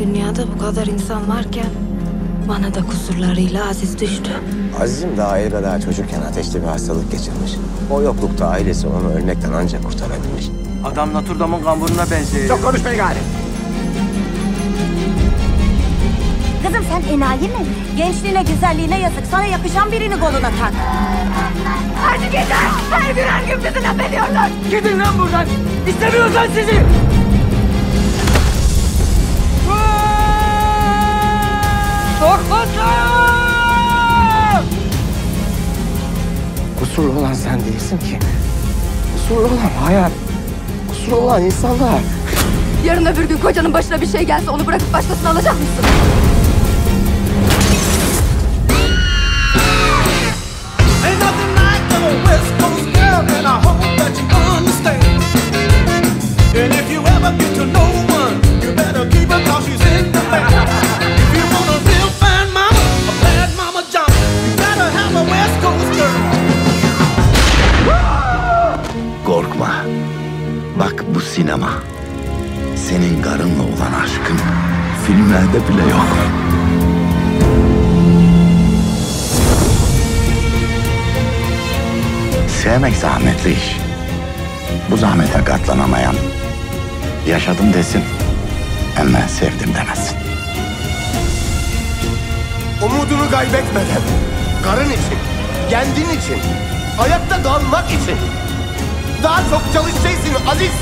Dünyada bu kadar insan varken bana da kusurlarıyla Aziz düştü. Aziz'im daha Elgadağ çocukken ateşli bir hastalık geçirmiş. O yoklukta ailesi onu ölmekten ancak kurtarabilmiş. Adam Notre Dame'ın kamburuna benziyor. Çok konuşmayın gari. Kızım sen enayi mi? Gençliğine, güzelliğine yazık. Sana yakışan birini koluna tak. Hadi gidin! Her gün her gün bizi laf ediyorlar. Gidin lan buradan. İstemiyoruz lan sizi. Kusurlu olan sen değilsin ki. Kusurlu olan hayat. Kusurlu olan insanlar. Yarın öbür gün kocanın başına bir şey gelse onu bırakıp başkasını alacak mısın? Ain't nothing like the West Coast girl, and I hope that you understand. And if you ever get to know one, you better keep her 'cause she's in the band. If you want a real fine mama, a bad mama John, you better have a West Coast girl. Korkma. Bak bu sinema. Senin karınla olan aşkın filmlerde bile yok. Sevmek zahmetli iş. Bu zahmete katlanamayan yaşadım desin ama sevdim demesin. Umudunu kaybetmeden, karın için, kendin için, hayatta kalmak için daha çok çalışacaksın Aziz.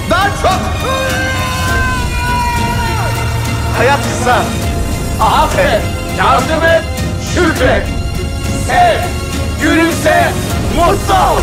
Daha çok. Hayat kısa. Affet, yardım et, şükret. Sev, gülümse, mutlu ol.